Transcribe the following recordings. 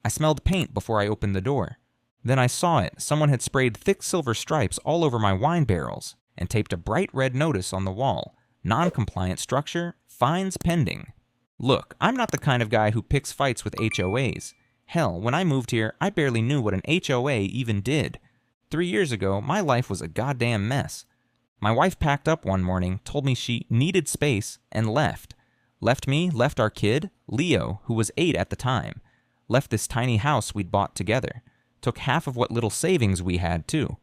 smelled paint before I opened the door. Then I saw it. Someone had sprayed thick silver stripes all over my wine barrels and taped a bright red notice on the wall. Non-compliant structure, fines pending. Look, I'm not the kind of guy who picks fights with HOAs. Hell, when I moved here, I barely knew what an HOA even did. 3 years ago, my life was a goddamn mess. My wife packed up one morning, told me she needed space, and left. Left me, left our kid, Leo, who was 8 at the time. Left this tiny house we'd bought together. Took half of what little savings we had, too.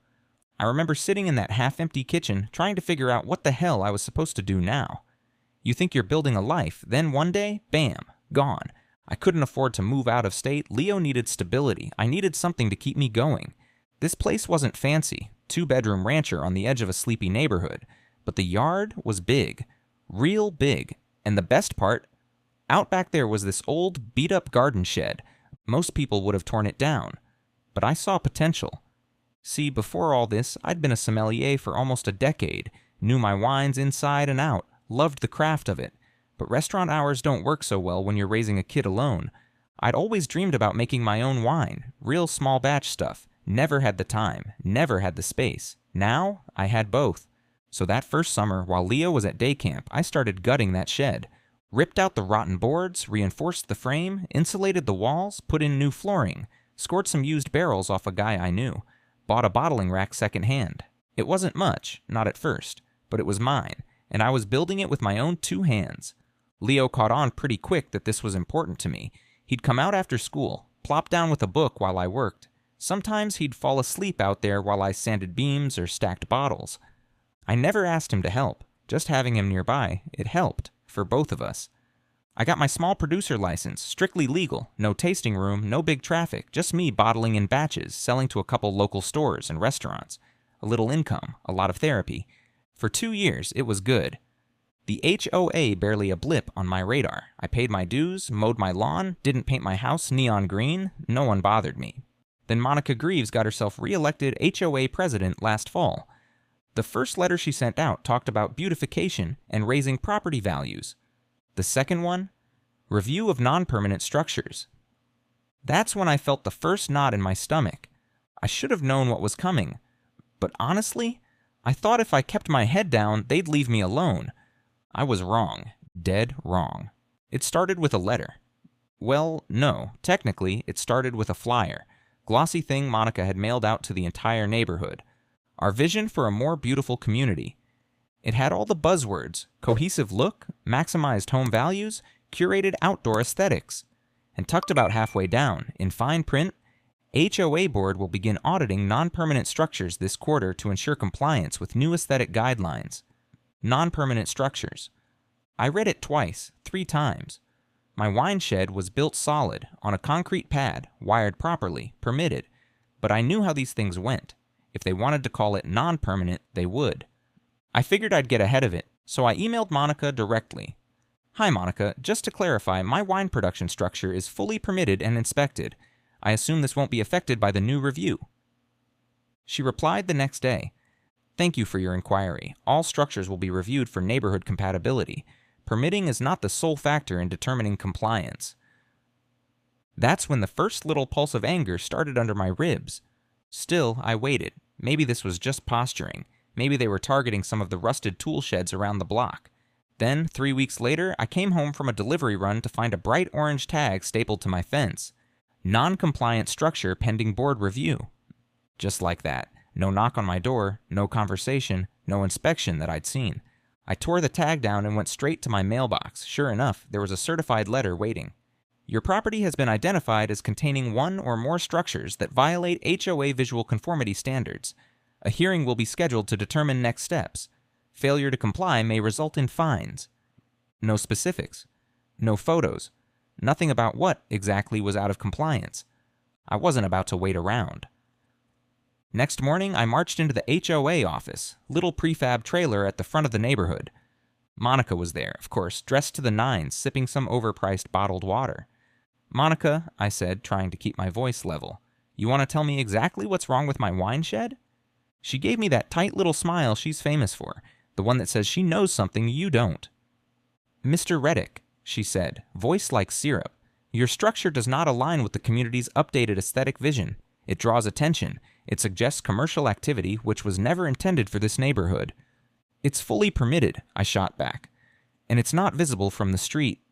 I remember sitting in that half-empty kitchen trying to figure out what the hell I was supposed to do now. You think you're building a life, then one day, bam, gone. I couldn't afford to move out of state. Leo needed stability. I needed something to keep me going. This place wasn't fancy, 2-bedroom rancher on the edge of a sleepy neighborhood, but the yard was big, real big, and the best part, out back there was this old, beat-up garden shed. Most people would have torn it down, but I saw potential. See, before all this, I'd been a sommelier for almost a decade, knew my wines inside and out, loved the craft of it, but restaurant hours don't work so well when you're raising a kid alone. I'd always dreamed about making my own wine, real small batch stuff. Never had the time, never had the space. Now, I had both. So that first summer, while Leo was at day camp, I started gutting that shed. Ripped out the rotten boards, reinforced the frame, insulated the walls, put in new flooring, scored some used barrels off a guy I knew, bought a bottling rack secondhand. It wasn't much, not at first, but it was mine, and I was building it with my own 2 hands. Leo caught on pretty quick that this was important to me. He'd come out after school, plop down with a book while I worked. Sometimes he'd fall asleep out there while I sanded beams or stacked bottles. I never asked him to help. Just having him nearby, it helped, for both of us. I got my small producer license, strictly legal, no tasting room, no big traffic, just me bottling in batches, selling to a couple local stores and restaurants. A little income, a lot of therapy. For 2 years, it was good. The HOA barely a blip on my radar. I paid my dues, mowed my lawn, didn't paint my house neon green, no one bothered me. Then Monica Greaves got herself re-elected HOA president last fall. The first letter she sent out talked about beautification and raising property values. The second one? Review of non-permanent structures. That's when I felt the first knot in my stomach. I should have known what was coming. But honestly, I thought if I kept my head down, they'd leave me alone. I was wrong. Dead wrong. It started with a letter. Well, no. Technically, it started with a flyer. Glossy thing Monica had mailed out to the entire neighborhood. Our vision for a more beautiful community. It had all the buzzwords: cohesive look, maximized home values, curated outdoor aesthetics. And tucked about halfway down, in fine print, HOA board will begin auditing non-permanent structures this quarter to ensure compliance with new aesthetic guidelines. Non-permanent structures. I read it twice, 3 times. My wine shed was built solid, on a concrete pad, wired properly, permitted. But I knew how these things went. If they wanted to call it non-permanent, they would. I figured I'd get ahead of it, so I emailed Monica directly. Hi Monica, just to clarify, my wine production structure is fully permitted and inspected. I assume this won't be affected by the new review. She replied the next day. Thank you for your inquiry. All structures will be reviewed for neighborhood compatibility. Permitting is not the sole factor in determining compliance. That's when the first little pulse of anger started under my ribs. Still, I waited. Maybe this was just posturing. Maybe they were targeting some of the rusted tool sheds around the block. Then, 3 weeks later, I came home from a delivery run to find a bright orange tag stapled to my fence. Non-compliant structure pending board review. Just like that. No knock on my door, no conversation, no inspection that I'd seen. I tore the tag down and went straight to my mailbox. Sure enough, there was a certified letter waiting. Your property has been identified as containing one or more structures that violate HOA visual conformity standards. A hearing will be scheduled to determine next steps. Failure to comply may result in fines. No specifics. No photos. Nothing about what exactly was out of compliance. I wasn't about to wait around. Next morning, I marched into the HOA office, little prefab trailer at the front of the neighborhood. Monica was there, of course, dressed to the nines, sipping some overpriced bottled water. Monica, I said, trying to keep my voice level, you want to tell me exactly what's wrong with my wine shed? She gave me that tight little smile she's famous for, the one that says she knows something you don't. Mr. Reddick, she said, voice like syrup, Your structure does not align with the community's updated aesthetic vision. It draws attention. It suggests commercial activity which was never intended for this neighborhood. It's fully permitted, I shot back. And it's not visible from the street.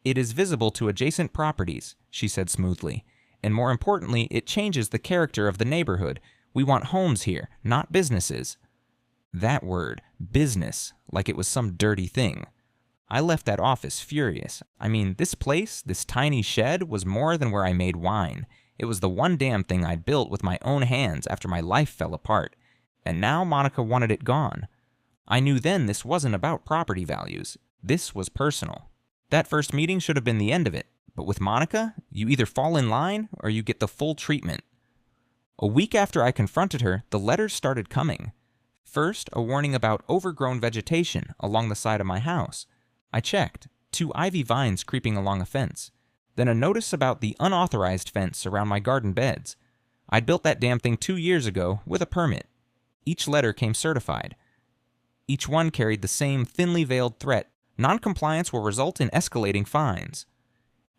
It is visible to adjacent properties, she said smoothly. And more importantly, it changes the character of the neighborhood. We want homes here, not businesses. That word, business, like it was some dirty thing. I left that office furious. I mean, this place, this tiny shed, was more than where I made wine. It was the one damn thing I'd built with my own hands after my life fell apart. And now Monica wanted it gone. I knew then this wasn't about property values. This was personal. That first meeting should have been the end of it. But with Monica, you either fall in line or you get the full treatment. A week after I confronted her, the letters started coming. First, a warning about overgrown vegetation along the side of my house. I checked. 2 ivy vines creeping along a fence. Then a notice about the unauthorized fence around my garden beds. I'd built that damn thing 2 years ago with a permit. Each letter came certified. Each one carried the same thinly veiled threat. Noncompliance will result in escalating fines.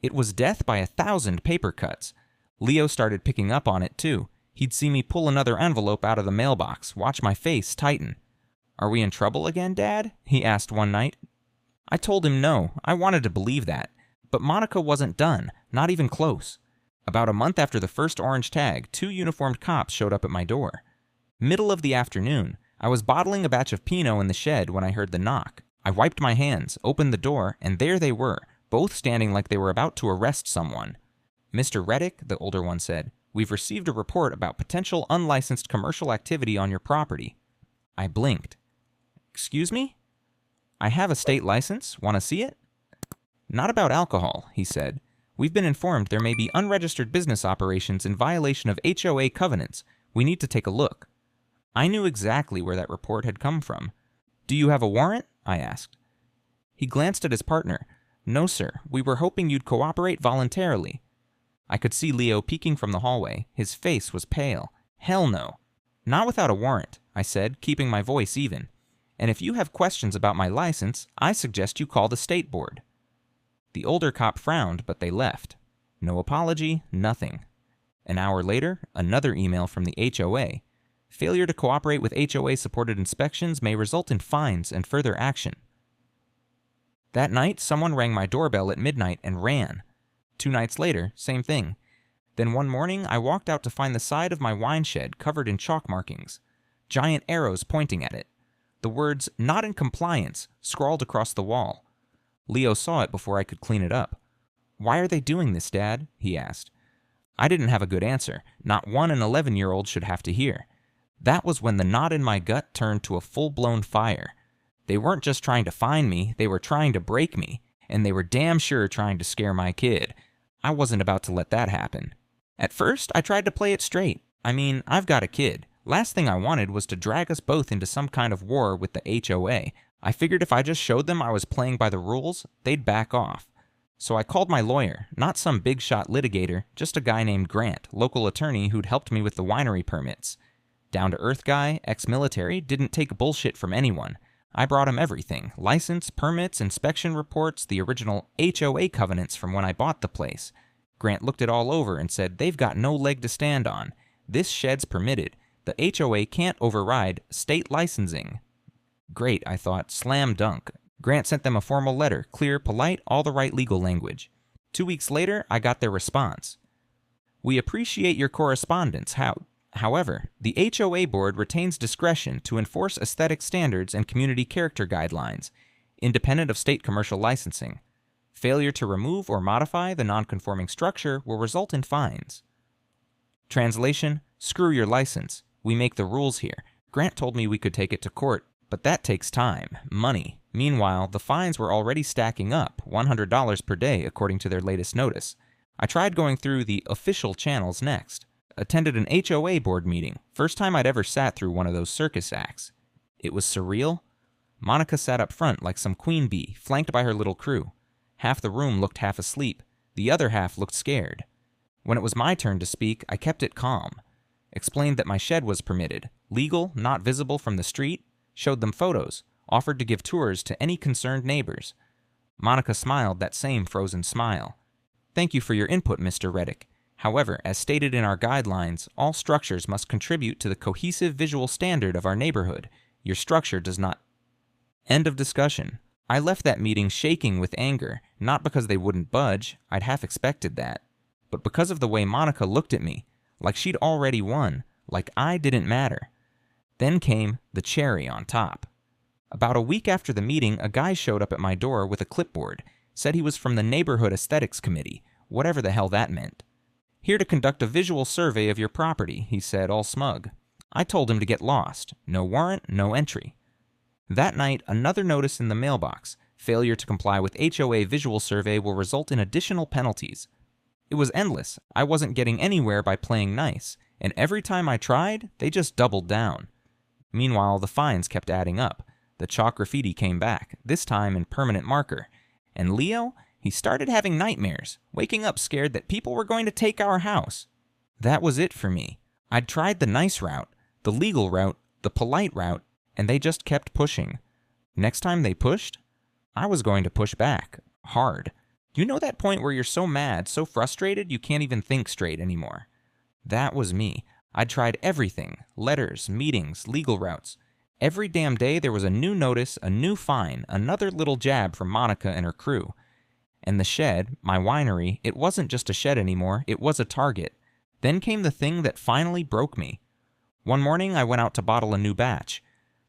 It was death by 1,000 paper cuts. Leo started picking up on it too. He'd see me pull another envelope out of the mailbox, watch my face tighten. "Are we in trouble again, Dad?" he asked one night. I told him no, I wanted to believe that. But Monica wasn't done, not even close. About a month after the first orange tag, 2 uniformed cops showed up at my door. Middle of the afternoon, I was bottling a batch of Pinot in the shed when I heard the knock. I wiped my hands, opened the door, and there they were, both standing like they were about to arrest someone. "Mr. Reddick," the older one said, "we've received a report about potential unlicensed commercial activity on your property." I blinked. "Excuse me?" "I have a state license. Want to see it?" "Not about alcohol," he said. "We've been informed there may be unregistered business operations in violation of HOA covenants. We need to take a look." I knew exactly where that report had come from. "Do you have a warrant?" I asked. He glanced at his partner. "No, sir. We were hoping you'd cooperate voluntarily." I could see Leo peeking from the hallway. His face was pale. "Hell no." "Not without a warrant," I said, keeping my voice even. "And if you have questions about my license, I suggest you call the state board." The older cop frowned, but they left. No apology, nothing. An hour later, another email from the HOA. Failure to cooperate with HOA-supported inspections may result in fines and further action. That night, someone rang my doorbell at midnight and ran. 2 nights later, same thing. Then one morning, I walked out to find the side of my wine shed covered in chalk markings. Giant arrows pointing at it. The words, "Not in compliance," scrawled across the wall. Leo saw it before I could clean it up. "Why are they doing this, Dad?" he asked. I didn't have a good answer. Not one an 11-year-old should have to hear. That was when the knot in my gut turned to a full-blown fire. They weren't just trying to find me, they were trying to break me, and they were damn sure trying to scare my kid. I wasn't about to let that happen. At first, I tried to play it straight. I mean, I've got a kid. Last thing I wanted was to drag us both into some kind of war with the HOA. I figured if I just showed them I was playing by the rules, they'd back off. So I called my lawyer, not some big-shot litigator, just a guy named Grant, local attorney who'd helped me with the winery permits. Down-to-earth guy, ex-military, didn't take bullshit from anyone. I brought him everything: license, permits, inspection reports, the original HOA covenants from when I bought the place. Grant looked it all over and said they've got no leg to stand on. This shed's permitted. The HOA can't override state licensing. Great, I thought. Slam dunk. Grant sent them a formal letter, clear, polite, all the right legal language. 2 weeks later, I got their response. "We appreciate your correspondence. However, the HOA board retains discretion to enforce aesthetic standards and community character guidelines, independent of state commercial licensing. Failure to remove or modify the nonconforming structure will result in fines." Translation: screw your license. We make the rules here. Grant told me we could take it to court, but that takes time, money. Meanwhile, the fines were already stacking up, $100 per day according to their latest notice. I tried going through the official channels next. Attended an HOA board meeting, first time I'd ever sat through one of those circus acts. It was surreal. Monica sat up front like some queen bee, flanked by her little crew. Half the room looked half asleep, the other half looked scared. When it was my turn to speak, I kept it calm. Explained that my shed was permitted, legal, not visible from the street, showed them photos, offered to give tours to any concerned neighbors. Monica smiled that same frozen smile. Thank you for your input, Mr. Reddick. However, as stated in our guidelines, all structures must contribute to the cohesive visual standard of our neighborhood. Your structure does not. End of discussion. I left that meeting shaking with anger, not because they wouldn't budge, I'd half expected that, but because of the way Monica looked at me, like she'd already won, like I didn't matter. Then came the cherry on top. About a week after the meeting, a guy showed up at my door with a clipboard, said he was from the Neighborhood Aesthetics Committee, whatever the hell that meant. Here to conduct a visual survey of your property, he said, all smug. I told him to get lost. No warrant, no entry. That night, another notice in the mailbox. Failure to comply with HOA visual survey will result in additional penalties. It was endless. I wasn't getting anywhere by playing nice, and every time I tried, they just doubled down. Meanwhile, the fines kept adding up. The chalk graffiti came back, this time in permanent marker. And Leo? He started having nightmares, waking up scared that people were going to take our house. That was it for me. I'd tried the nice route, the legal route, the polite route, and they just kept pushing. Next time they pushed, I was going to push back, hard. You know that point where you're so mad, so frustrated, you can't even think straight anymore? That was me. I'd tried everything, letters, meetings, legal routes. Every damn day there was a new notice, a new fine, another little jab from Monica and her crew. And the shed, my winery, it wasn't just a shed anymore, it was a target. Then came the thing that finally broke me. One morning I went out to bottle a new batch.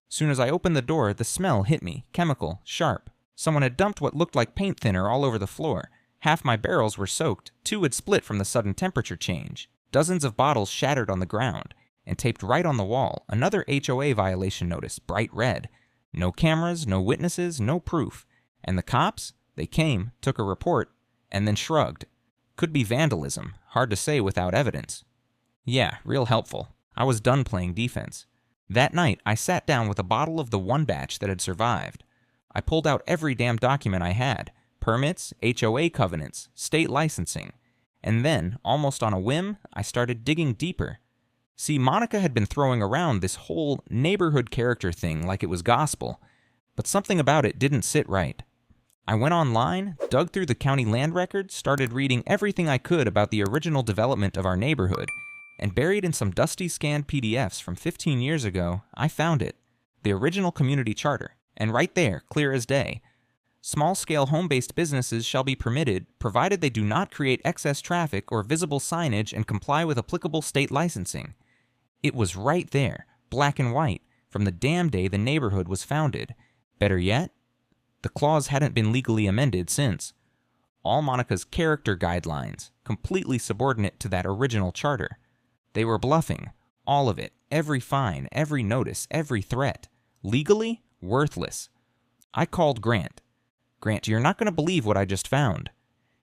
Soon as I opened the door, the smell hit me, chemical, sharp. Someone had dumped what looked like paint thinner all over the floor. Half my barrels were soaked, 2 had split from the sudden temperature change. Dozens of bottles shattered on the ground, and taped right on the wall, another HOA violation notice, bright red. No cameras, no witnesses, no proof. And the cops? They came, took a report, and then shrugged. Could be vandalism, hard to say without evidence. Yeah, real helpful. I was done playing defense. That night, I sat down with a bottle of the one batch that had survived. I pulled out every damn document I had, permits, HOA covenants, state licensing. And then, almost on a whim, I started digging deeper. See, Monica had been throwing around this whole neighborhood character thing like it was gospel, but something about it didn't sit right. I went online, dug through the county land records, started reading everything I could about the original development of our neighborhood, and buried in some dusty scanned PDFs from 15 years ago, I found it. The original community charter, and right there, clear as day. Small-scale home-based businesses shall be permitted, provided they do not create excess traffic or visible signage and comply with applicable state licensing. It was right there, black and white, from the damn day the neighborhood was founded. Better yet, the clause hadn't been legally amended since. All Monica's character guidelines, completely subordinate to that original charter. They were bluffing, all of it, every fine, every notice, every threat. Legally, worthless. I called Grant. Grant, you're not going to believe what I just found.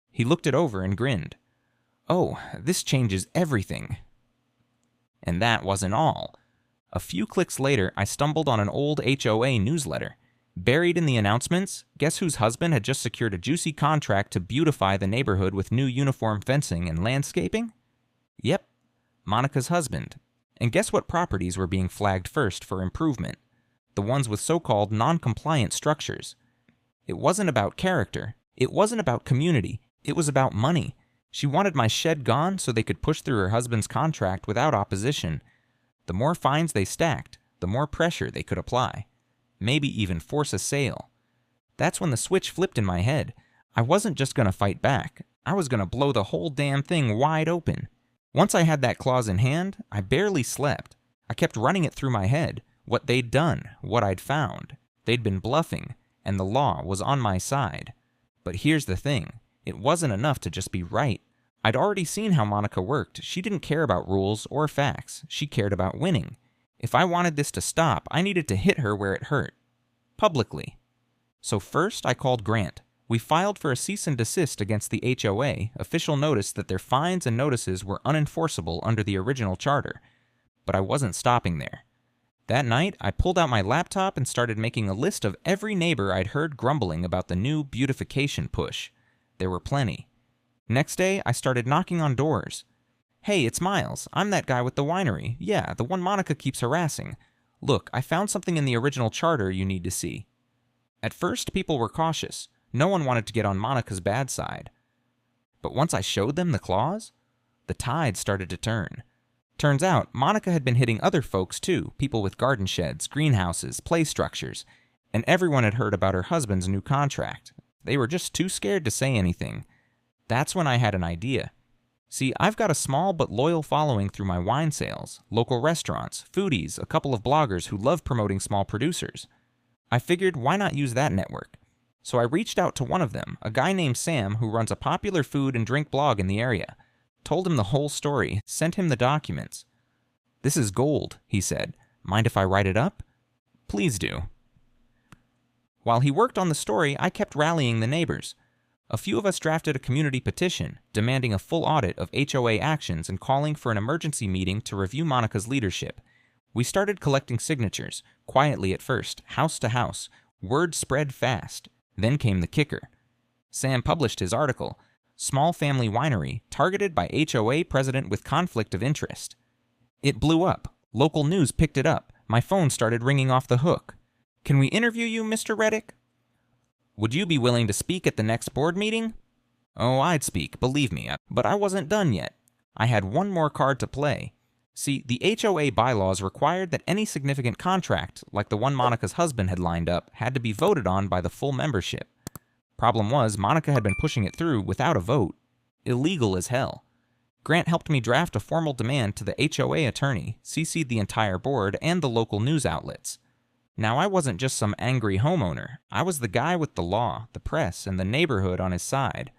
He looked it over and grinned. Oh, this changes everything. And that wasn't all. A few clicks later, I stumbled on an old HOA newsletter. Buried in the announcements, guess whose husband had just secured a juicy contract to beautify the neighborhood with new uniform fencing and landscaping? Yep, Monica's husband. And guess what properties were being flagged first for improvement? The ones with so-called non-compliant structures. It wasn't about character. It wasn't about community. It was about money. She wanted my shed gone so they could push through her husband's contract without opposition. The more fines they stacked, the more pressure they could apply. Maybe even force a sale. That's when the switch flipped in my head. I wasn't just going to fight back. I was going to blow the whole damn thing wide open. Once I had that clause in hand, I barely slept. I kept running it through my head. What they'd done, what I'd found. They'd been bluffing, and the law was on my side. But here's the thing. It wasn't enough to just be right. I'd already seen how Monica worked. She didn't care about rules or facts. She cared about winning. If I wanted this to stop, I needed to hit her where it hurt. Publicly. So first, I called Grant. We filed for a cease and desist against the HOA, official notice that their fines and notices were unenforceable under the original charter. But I wasn't stopping there. That night, I pulled out my laptop and started making a list of every neighbor I'd heard grumbling about the new beautification push. There were plenty. Next day, I started knocking on doors. Hey, it's Miles. I'm that guy with the winery. Yeah, the one Monica keeps harassing. Look, I found something in the original charter you need to see. At first, people were cautious. No one wanted to get on Monica's bad side. But once I showed them the claws, the tide started to turn. Turns out, Monica had been hitting other folks too, people with garden sheds, greenhouses, play structures, and everyone had heard about her husband's new contract. They were just too scared to say anything. That's when I had an idea. See, I've got a small but loyal following through my wine sales, local restaurants, foodies, a couple of bloggers who love promoting small producers. I figured, why not use that network? So I reached out to one of them, a guy named Sam who runs a popular food and drink blog in the area. Told him the whole story, sent him the documents. "This is gold," he said. "Mind if I write it up?" "Please do." While he worked on the story, I kept rallying the neighbors. A few of us drafted a community petition, demanding a full audit of HOA actions and calling for an emergency meeting to review Monica's leadership. We started collecting signatures, quietly at first, house to house. Word spread fast. Then came the kicker. Sam published his article, "Small Family Winery, Targeted by HOA President with Conflict of Interest." It blew up. Local news picked it up. My phone started ringing off the hook. "Can we interview you, Mr. Reddick?" "Would you be willing to speak at the next board meeting?" Oh, I'd speak, believe me, but I wasn't done yet. I had one more card to play. See, the HOA bylaws required that any significant contract, like the one Monica's husband had lined up, had to be voted on by the full membership. Problem was, Monica had been pushing it through without a vote. Illegal as hell. Grant helped me draft a formal demand to the HOA attorney, CC'd the entire board, and the local news outlets. Now, I wasn't just some angry homeowner. I was the guy with the law, the press, and the neighborhood on his side.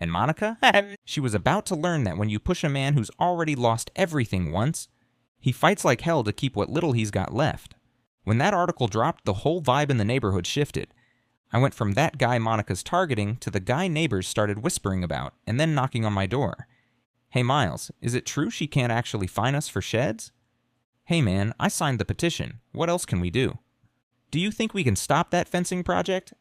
And Monica? She was about to learn that when you push a man who's already lost everything once, he fights like hell to keep what little he's got left. When that article dropped, the whole vibe in the neighborhood shifted. I went from that guy Monica's targeting to the guy neighbors started whispering about, and then knocking on my door. "Hey Miles, is it true she can't actually fine us for sheds?" "Hey man, I signed the petition. What else can we do?" "Do you think we can stop that fencing project?"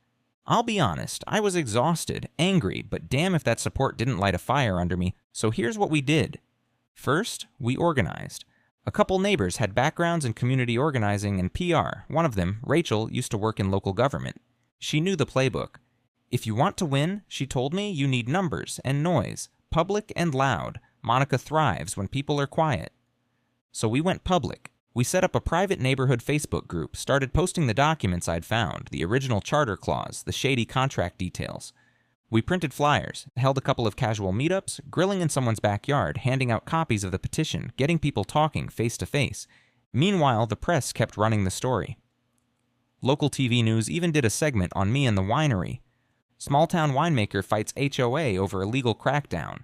I'll be honest, I was exhausted, angry, but damn if that support didn't light a fire under me, so here's what we did. First, we organized. A couple neighbors had backgrounds in community organizing and PR. One of them, Rachel, used to work in local government. She knew the playbook. If you want to win, she told me, you need numbers and noise, public and loud. Monica thrives when people are quiet. So we went public. We set up a private neighborhood Facebook group, started posting the documents I'd found, the original charter clause, the shady contract details. We printed flyers, held a couple of casual meetups, grilling in someone's backyard, handing out copies of the petition, getting people talking face to face. Meanwhile, the press kept running the story. Local TV news even did a segment on me and the winery. Small-town winemaker fights HOA over illegal crackdown.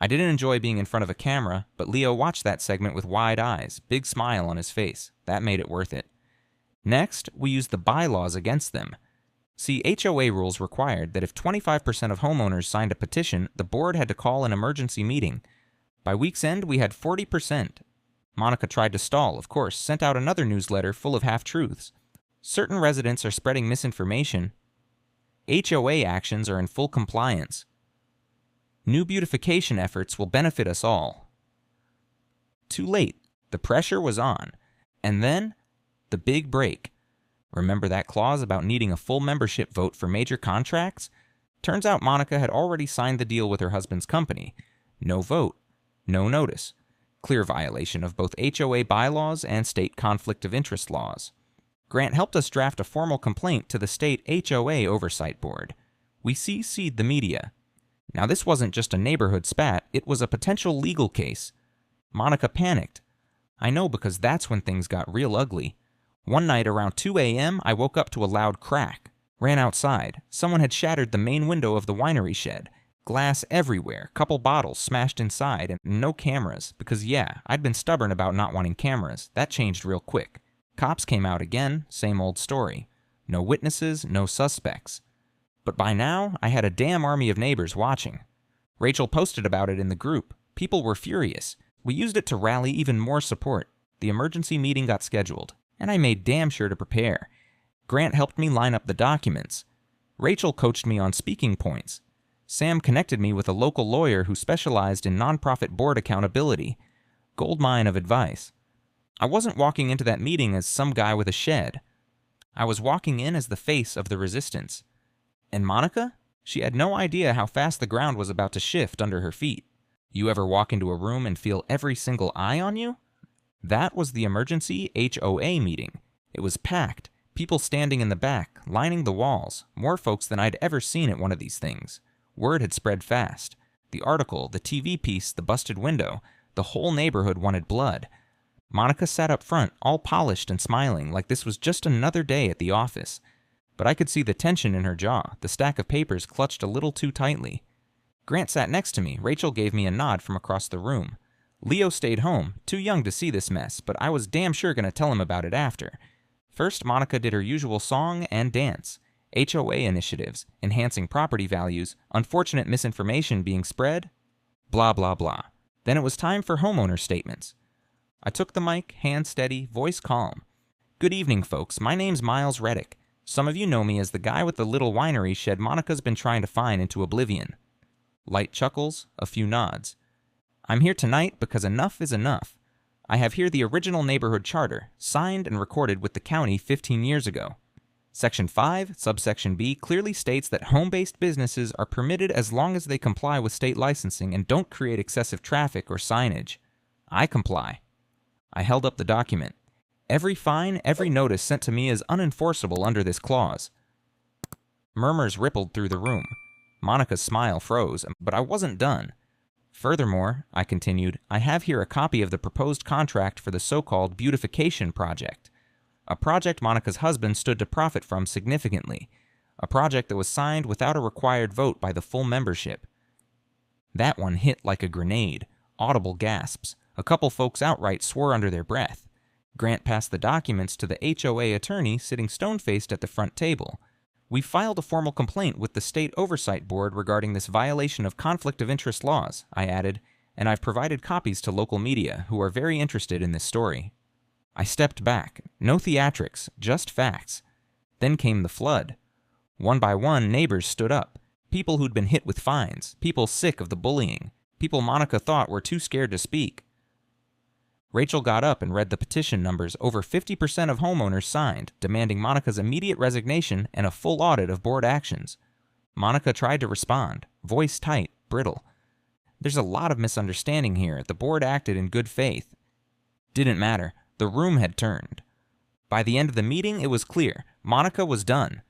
I didn't enjoy being in front of a camera, but Leo watched that segment with wide eyes, big smile on his face. That made it worth it. Next, we used the bylaws against them. See, HOA rules required that if 25% of homeowners signed a petition, the board had to call an emergency meeting. By week's end, we had 40%. Monica tried to stall, of course, sent out another newsletter full of half-truths. Certain residents are spreading misinformation. HOA actions are in full compliance. New beautification efforts will benefit us all. Too late. The pressure was on. And then, the big break. Remember that clause about needing a full membership vote for major contracts? Turns out Monica had already signed the deal with her husband's company. No vote. No notice. Clear violation of both HOA bylaws and state conflict of interest laws. Grant helped us draft a formal complaint to the state HOA Oversight Board. We CC'd the media. Now this wasn't just a neighborhood spat, it was a potential legal case. Monica panicked. I know, because that's when things got real ugly. One night around 2 a.m., I woke up to a loud crack. Ran outside. Someone had shattered the main window of the winery shed. Glass everywhere, couple bottles smashed inside, and no cameras, because yeah, I'd been stubborn about not wanting cameras. That changed real quick. Cops came out again, same old story. No witnesses, no suspects. But by now, I had a damn army of neighbors watching. Rachel posted about it in the group. People were furious. We used it to rally even more support. The emergency meeting got scheduled, and I made damn sure to prepare. Grant helped me line up the documents. Rachel coached me on speaking points. Sam connected me with a local lawyer who specialized in nonprofit board accountability. Goldmine of advice. I wasn't walking into that meeting as some guy with a shed. I was walking in as the face of the resistance. And Monica? She had no idea how fast the ground was about to shift under her feet. You ever walk into a room and feel every single eye on you? That was the emergency HOA meeting. It was packed, people standing in the back, lining the walls, more folks than I'd ever seen at one of these things. Word had spread fast. The article, the TV piece, the busted window, the whole neighborhood wanted blood. Monica sat up front, all polished and smiling, like this was just another day at the office. But I could see the tension in her jaw, the stack of papers clutched a little too tightly. Grant sat next to me. Rachel gave me a nod from across the room. Leo stayed home, too young to see this mess, but I was damn sure going to tell him about it after. First, Monica did her usual song and dance. HOA initiatives, enhancing property values, unfortunate misinformation being spread, blah blah blah. Then it was time for homeowner statements. I took the mic, hand steady, voice calm. Good evening, folks. My name's Miles Reddick. Some of you know me as the guy with the little winery shed Monica's been trying to fine into oblivion. Light chuckles, a few nods. I'm here tonight because enough is enough. I have here the original neighborhood charter, signed and recorded with the county 15 years ago. Section 5, subsection B clearly states that home-based businesses are permitted as long as they comply with state licensing and don't create excessive traffic or signage. I comply. I held up the document. Every fine, every notice sent to me is unenforceable under this clause. Murmurs rippled through the room. Monica's smile froze, but I wasn't done. Furthermore, I continued, I have here a copy of the proposed contract for the so-called beautification project. A project Monica's husband stood to profit from significantly. A project that was signed without a required vote by the full membership. That one hit like a grenade. Audible gasps. A couple folks outright swore under their breath. Grant passed the documents to the HOA attorney sitting stone-faced at the front table. We filed a formal complaint with the State Oversight Board regarding this violation of conflict of interest laws, I added, and I've provided copies to local media who are very interested in this story. I stepped back. No theatrics, just facts. Then came the flood. One by one, neighbors stood up. People who'd been hit with fines, people sick of the bullying, people Monica thought were too scared to speak. Rachel got up and read the petition numbers. Over 50% of homeowners signed, demanding Monica's immediate resignation and a full audit of board actions. Monica tried to respond, voice tight, brittle. There's a lot of misunderstanding here. The board acted in good faith. Didn't matter. The room had turned. By the end of the meeting, it was clear. Monica was done.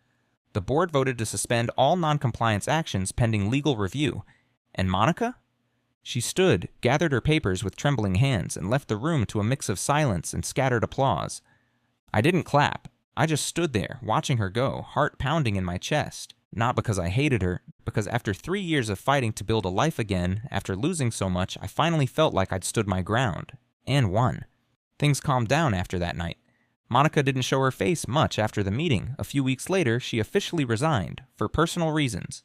The board voted to suspend all noncompliance actions pending legal review. And Monica? She stood, gathered her papers with trembling hands, and left the room to a mix of silence and scattered applause. I didn't clap. I just stood there, watching her go, heart pounding in my chest. Not because I hated her, because after 3 years of fighting to build a life again, after losing so much, I finally felt like I'd stood my ground. And won. Things calmed down after that night. Monica didn't show her face much after the meeting. A few weeks later, she officially resigned, for personal reasons.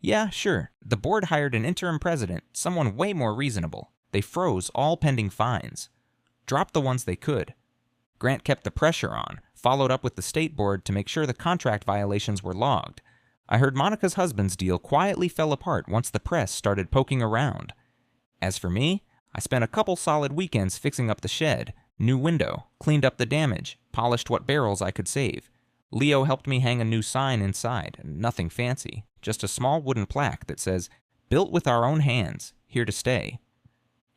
Yeah, sure. The board hired an interim president, someone way more reasonable. They froze all pending fines. Dropped the ones they could. Grant kept the pressure on, followed up with the state board to make sure the contract violations were logged. I heard Monica's husband's deal quietly fell apart once the press started poking around. As for me, I spent a couple solid weekends fixing up the shed, new window, cleaned up the damage, polished what barrels I could save. Leo helped me hang a new sign inside, nothing fancy, just a small wooden plaque that says, "Built with our own hands, here to stay."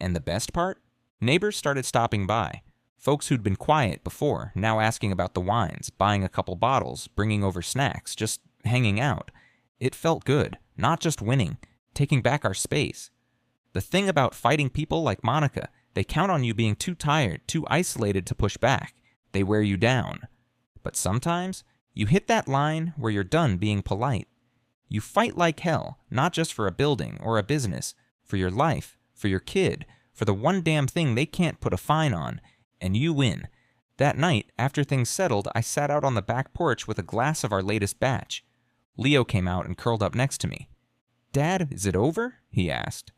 And the best part? Neighbors started stopping by. Folks who'd been quiet before, now asking about the wines, buying a couple bottles, bringing over snacks, just hanging out. It felt good, not just winning, taking back our space. The thing about fighting people like Monica, they count on you being too tired, too isolated to push back. They wear you down. But sometimes, you hit that line where you're done being polite. You fight like hell, not just for a building or a business, for your life, for your kid, for the one damn thing they can't put a fine on, and you win. That night, after things settled, I sat out on the back porch with a glass of our latest batch. Leo came out and curled up next to me. "Dad, is it over?" he asked.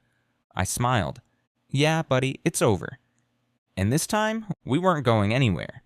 I smiled. "Yeah, buddy, it's over." And this time, we weren't going anywhere.